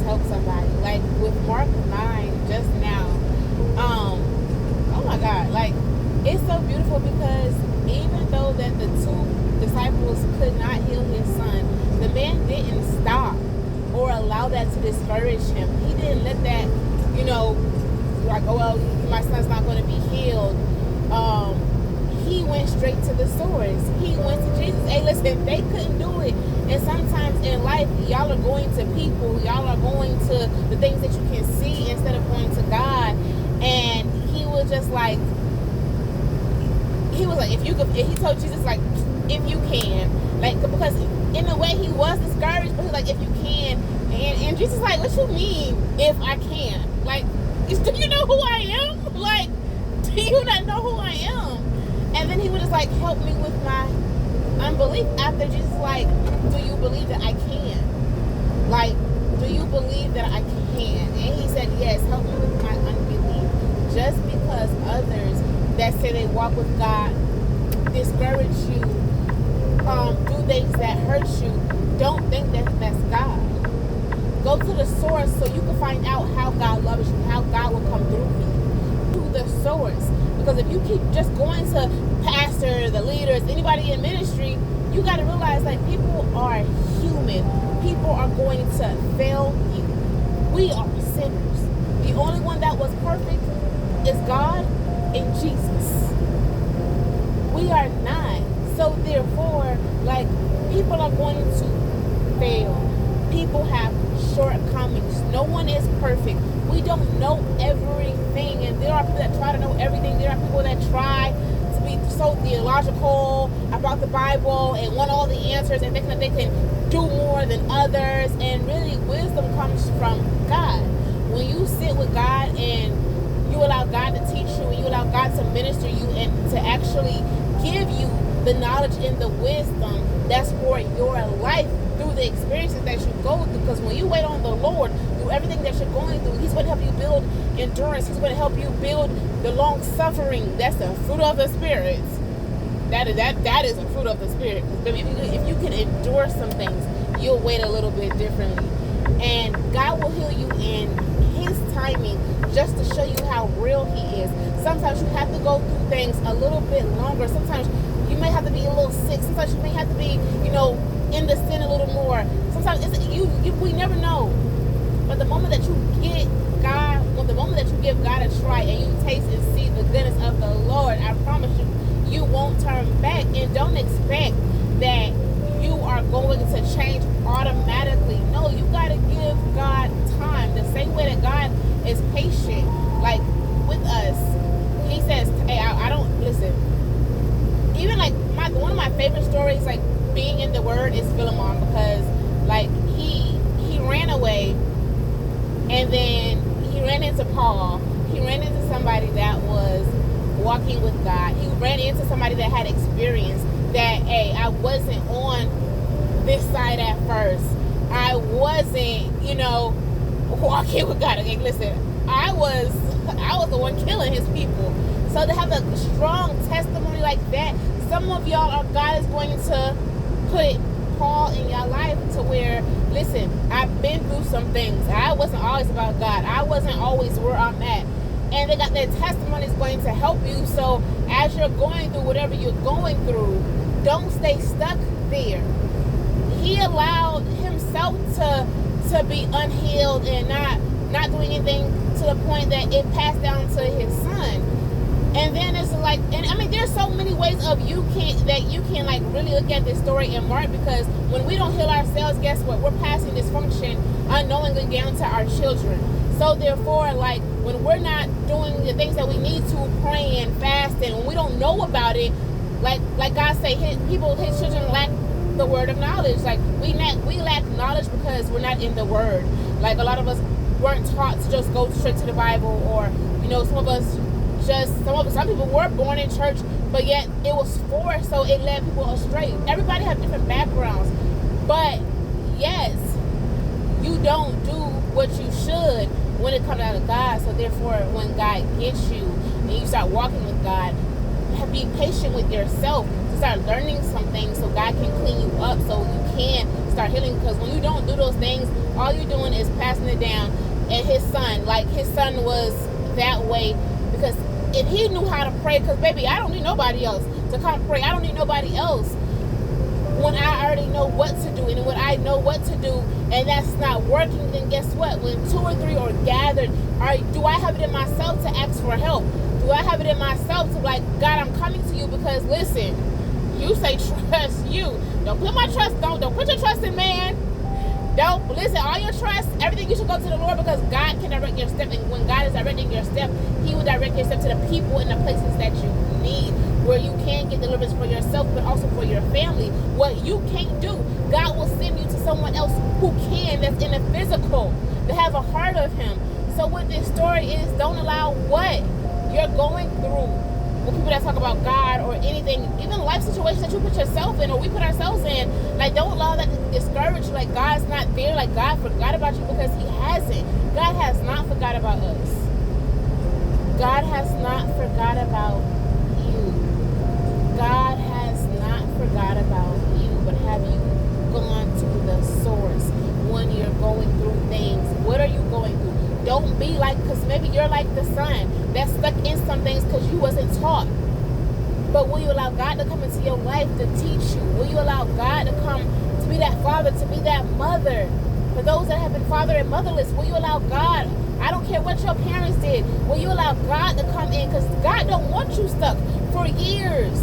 help somebody. Like with Mark 9 just now, oh my God, like it's so beautiful because even though that the two disciples could not heal his son, the man didn't stop or allow that to discourage him. He didn't let that, like, oh well, my son's not going to be healed. He went straight to the source. He went to Jesus. Hey, listen, they couldn't do it. And sometimes in life, y'all are going to people. Y'all are going to the things that you can see instead of going to God. And he was just like, if you could, he told Jesus, like, if you can. Like, because in a way he was discouraged, but he was like, if you can. And Jesus like, what you mean, if I can? Like, do you know who I am? Like, do you not know who I am? And then he was just like, help me with my unbelief. After Jesus like, do you believe that I can? Like, do you believe that I can? And he said, yes, help me with my unbelief. Just because others that say they walk with God discourage you, do things that hurt you, don't think that that's God. Go to the source so you can find out how God loves you, how God will come through you. To the source. Because if you keep just going to pastor, the leaders, anybody in ministry, you got to realize, like, people are human. People are going to fail you. We are sinners. The only one that was perfect is God and Jesus. We are not. So therefore, like, people are going to fail. People have shortcomings. No one is perfect. We don't know everything, and there are people that try to know everything. There are people that try to be so theological about the Bible and want all the answers and think that they can do more than others. And really, wisdom comes from God. When you sit with God and you allow God to teach you, and you allow God to minister you and to actually give you the knowledge and the wisdom that's for your life through the experiences that you go through. Because when you wait on the Lord through everything that you're going through, He's going to help you build endurance. He's going to help you build the long suffering. That's the fruit of the Spirit. That is a fruit of the Spirit. If you can endure some things, you'll wait a little bit differently. And God will heal you in His timing, just to show you how real He is. Sometimes you have to go through things a little bit longer. Sometimes you may have to be a little sick. Sometimes you may have to be, in the sin a little more. Sometimes we never know. But the moment that you get God, the moment that you give God a try and you taste and see the goodness of the Lord, I promise you, you won't turn back. And don't expect that you are going to change automatically. No, you got to give God time. The same way that God is patient, like with us. He says, hey, I don't, listen, even like one of my favorite stories, like being in the Word, is Philemon, because like he ran away, and then he ran into Paul. He ran into somebody that was walking with God. He ran into somebody that had experience that, hey, I wasn't on this side at first. I wasn't, walking with God. Okay, listen, I was the one killing His people. So to have a strong testimony like that, some of y'all God is going to put Paul in your life to where, listen, I've been through some things. I wasn't always about God. I wasn't always where I'm at. And they got their testimony is going to help you. So as you're going through whatever you're going through, don't stay stuck there. He allowed himself to be unhealed and not doing anything to the point that it passed down to his son. And then it's like, and I mean, there's so many ways that you can like really look at this story in Mark, because when we don't heal ourselves, guess what? We're passing dysfunction unknowingly down to our children. So therefore, like, when we're not doing the things that we need to, praying, fasting, when we don't know about it, like God say, his children lack the word of knowledge. Like we lack knowledge because we're not in the Word. Like a lot of us weren't taught to just go straight to the Bible, or some people were born in church, but yet it was forced, so it led people astray. Everybody have different backgrounds, but yes, you don't do what you should when it comes out of God. So therefore, when God gets you and you start walking with God, be patient with yourself to to start learning some things so God can clean you up, so you can start healing. Because when you don't do those things, all you're doing is passing it down. And his son was that way, because if he knew how to pray, because baby, I don't need nobody else to come pray. I don't need nobody else when I already know what to do. And when I know what to do and that's not working, then guess what? When 2 or 3 are gathered, do I have it in myself to ask for help? Do I have it in myself to like, God, I'm coming to you because listen, you say trust you. Don't put put your trust in man. Don't listen, all your trust, everything, you should go to the Lord, because God can direct your step. And when God is directing your step, he will direct your step to the people and the places that you need, where you can get deliverance for yourself, but also for your family. What you can't do, God will send you to someone else who can, that's in the physical, that have a heart of him. So what this story is, don't allow what you're going through with people that talk about God or anything, even life situations that you put yourself in or we put ourselves in, like don't allow that to discourage you, like God's not there, like God forgot about you, because he hasn't. God has not forgot about us. God has not forgot about you. God has not forgot about you, but have you gone to the source when you're going through things? What are you going through? Don't be like, because maybe you're like the son that's stuck in some things because you wasn't taught. But will you allow God to come into your life to teach you? Will you allow God to come to be that father, to be that mother? For those that have been father and motherless, will you allow God? I don't care what your parents did. Will you allow God to come in? Because God don't want you stuck for years.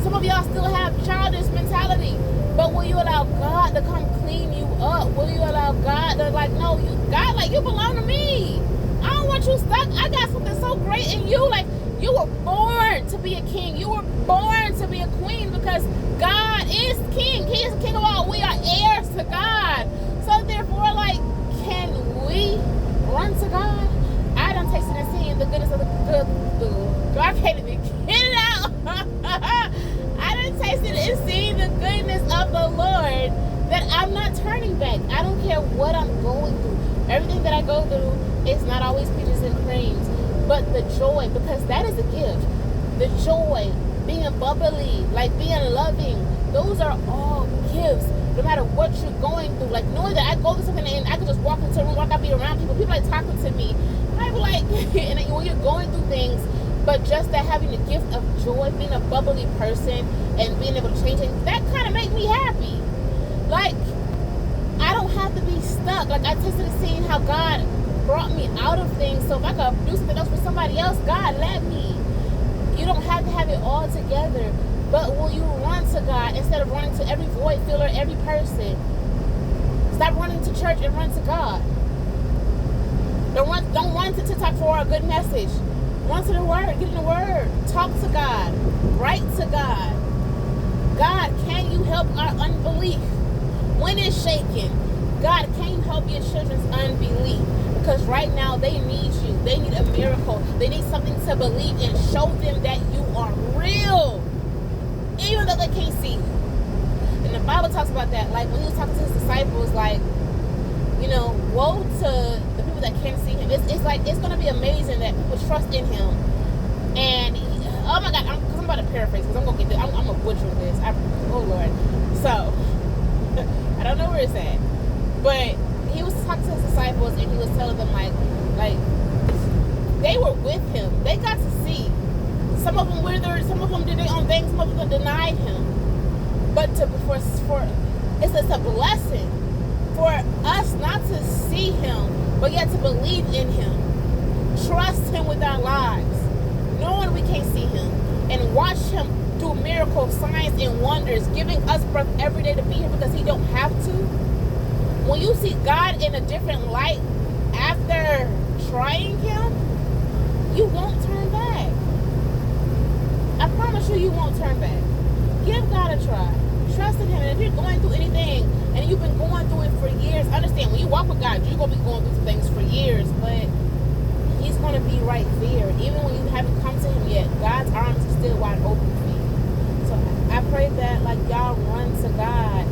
Some of y'all still have childish mentality. But will you allow God to come clean you up? Will you allow God to no, God, you belong to me. I don't want you stuck. I got something so great in you. Like, you were born to be a king. You were born to be a queen, because God is king. He is king of all. We are heirs to God. So therefore, can we run to God? I done tasted and seen the goodness of the good. I can't even get it out. I done tasted and seen the goodness of the Lord, that I'm not turning back. I don't care what I'm going through. Everything that I go through is not always peaches and creams, but the joy, because that is a gift. The joy, being bubbly, being loving, those are all gifts. No matter what you're going through, knowing that I go through something and I can just walk into a room, I can be around people talking to me. I be and when you're going through things, but just that having the gift of joy, being a bubbly person and being able to change things, that kind of makes me happy. I don't have to be stuck. I tasted and seen how God brought me out of things. So if I could do something else for somebody else, God, let me. You don't have to have it all together. But will you run to God instead of running to every void filler, every person? Stop running to church and run to God. Don't run to TikTok for a good message. Run to the Word. Get in the Word. Talk to God. Write to God. God, can you help our unbelief when it's shaking? God, can you help your children's unbelief? Because right now they need you. They need a miracle. They need something to believe in. Show them that you are real, even though they can't see you. And the Bible talks about that. When he was talking to his disciples, woe to the people that can't see him. It's going to be amazing that people trust in him. And oh my God, I'm about to paraphrase, because I'm going to get this. I'm going to butcher this. Oh Lord. So I don't know where it's at, but he was talking to his disciples and he was telling them they were with him. They got to see. Some of them withered, some of them did their own things, some of them denied him. But it's a blessing for us not to see him, but yet to believe in him. Trust him with our lives, knowing we can't see him, and watch him do miracles, signs, and wonders, giving us breath every day to be here because he don't have to. When you see God in a different light after trying him, you won't turn back. I promise you won't turn back. Give God a try. Trust in him. And if you're going through anything and you've been going through it for years, understand, when you walk with God, you're going to be going through things for years, but he's going to be right there. Even when you haven't come to him yet, God's arms are still wide open for you. So I pray that y'all run to God.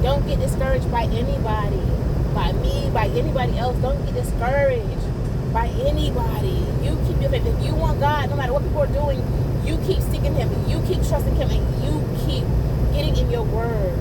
Don't get discouraged by anybody, by me, by anybody else. Don't get discouraged by anybody. You keep your faith. If you want God, no matter what people are doing, you keep seeking him, you keep trusting him, and you keep getting in your word,